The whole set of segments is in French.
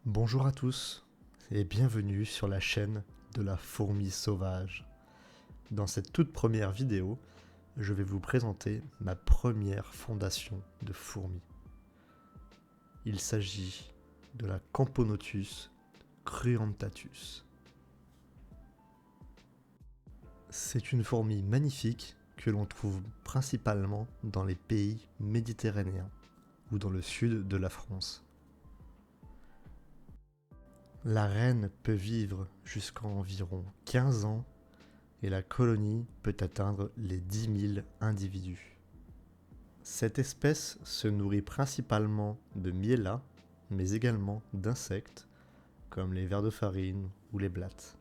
Bonjour à tous et bienvenue sur la chaîne de la fourmi sauvage. Dans cette toute première vidéo, je vais vous présenter ma première fondation de fourmis. Il s'agit de la Camponotus cruentatus. C'est une fourmi magnifique que l'on trouve principalement dans les pays méditerranéens ou dans le sud de la France. La reine peut vivre jusqu'à environ 15 ans et la colonie peut atteindre les 10 000 individus. Cette espèce se nourrit principalement de miella, mais également d'insectes comme les vers de farine ou les blattes.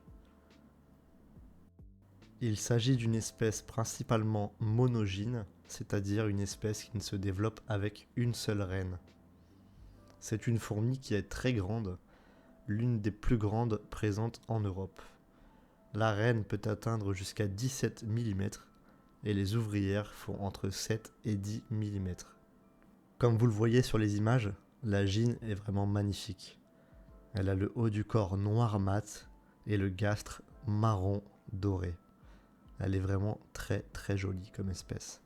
Il s'agit d'une espèce principalement monogyne, c'est-à-dire une espèce qui ne se développe avec une seule reine. C'est une fourmi qui est très grande, l'une des plus grandes présentes en Europe. La reine peut atteindre jusqu'à 17 mm et les ouvrières font entre 7 et 10 mm. Comme vous le voyez sur les images, la gyne est vraiment magnifique. Elle a le haut du corps noir mat et le gastre marron doré. Elle est vraiment très très jolie comme espèce.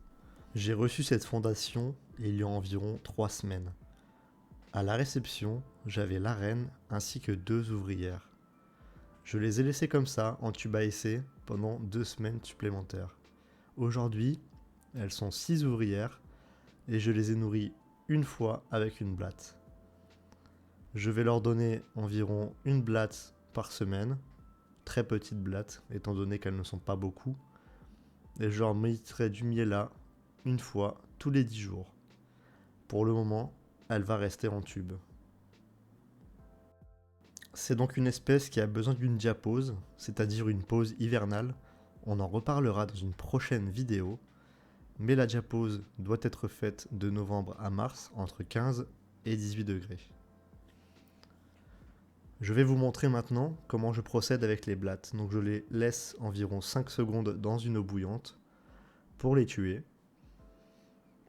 J'ai reçu cette fondation il y a environ 3 semaines. À la réception, j'avais la reine ainsi que 2 ouvrières. Je les ai laissées comme ça en tube à essai pendant 2 semaines supplémentaires. Aujourd'hui, elles sont 6 ouvrières et je les ai nourries une fois avec une blatte. Je vais leur donner environ une blatte par semaine, très petite blatte étant donné qu'elles ne sont pas beaucoup, et je leur mettrai du miella une fois tous les 10 jours. Pour le moment, elle va rester en tube. C'est donc une espèce qui a besoin d'une diapause, c'est-à-dire une pause hivernale. On en reparlera dans une prochaine vidéo, mais la diapause doit être faite de novembre à mars entre 15 et 18 degrés. Je vais vous montrer maintenant comment je procède avec les blattes. Donc je les laisse environ 5 secondes dans une eau bouillante pour les tuer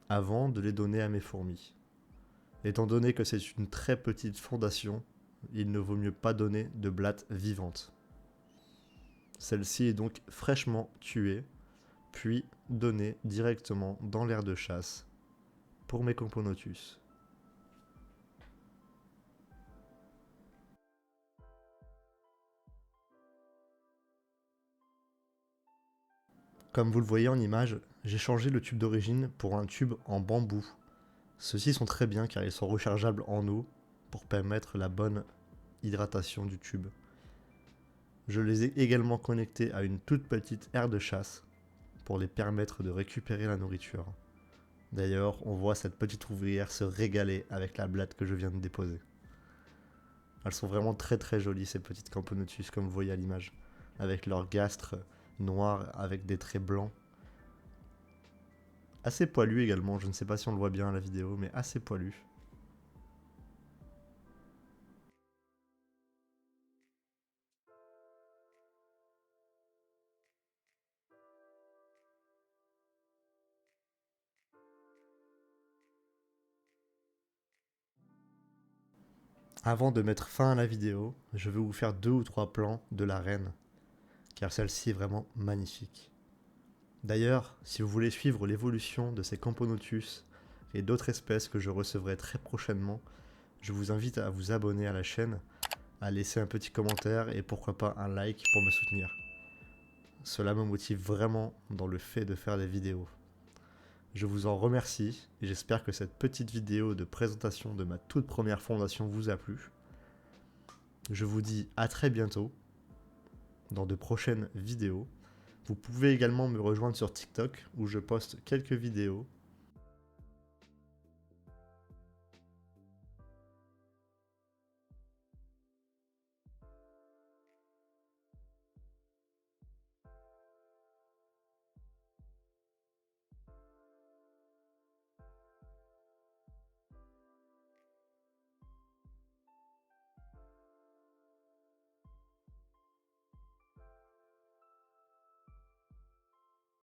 avant de les donner à mes fourmis. Étant donné que c'est une très petite fondation, il ne vaut mieux pas donner de blattes vivantes. Celle-ci est donc fraîchement tuée, puis donnée directement dans l'aire de chasse pour mes Camponotus. Comme vous le voyez en image, j'ai changé le tube d'origine pour un tube en bambou. Ceux-ci sont très bien car ils sont rechargeables en eau pour permettre la bonne hydratation du tube. Je les ai également connectés à une toute petite aire de chasse pour les permettre de récupérer la nourriture. D'ailleurs, on voit cette petite ouvrière se régaler avec la blatte que je viens de déposer. Elles sont vraiment très très jolies ces petites Camponotus comme vous voyez à l'image, avec leur gastre noir avec des traits blancs. Assez poilu également, je ne sais pas si on le voit bien à la vidéo, mais assez poilu. Avant de mettre fin à la vidéo, je vais vous faire 2 ou 3 plans de la reine, car celle-ci est vraiment magnifique. D'ailleurs, si vous voulez suivre l'évolution de ces Camponotus et d'autres espèces que je recevrai très prochainement, je vous invite à vous abonner à la chaîne, à laisser un petit commentaire et pourquoi pas un like pour me soutenir. Cela me motive vraiment dans le fait de faire des vidéos. Je vous en remercie et j'espère que cette petite vidéo de présentation de ma toute première fondation vous a plu. Je vous dis à très bientôt dans de prochaines vidéos. Vous pouvez également me rejoindre sur TikTok où je poste quelques vidéos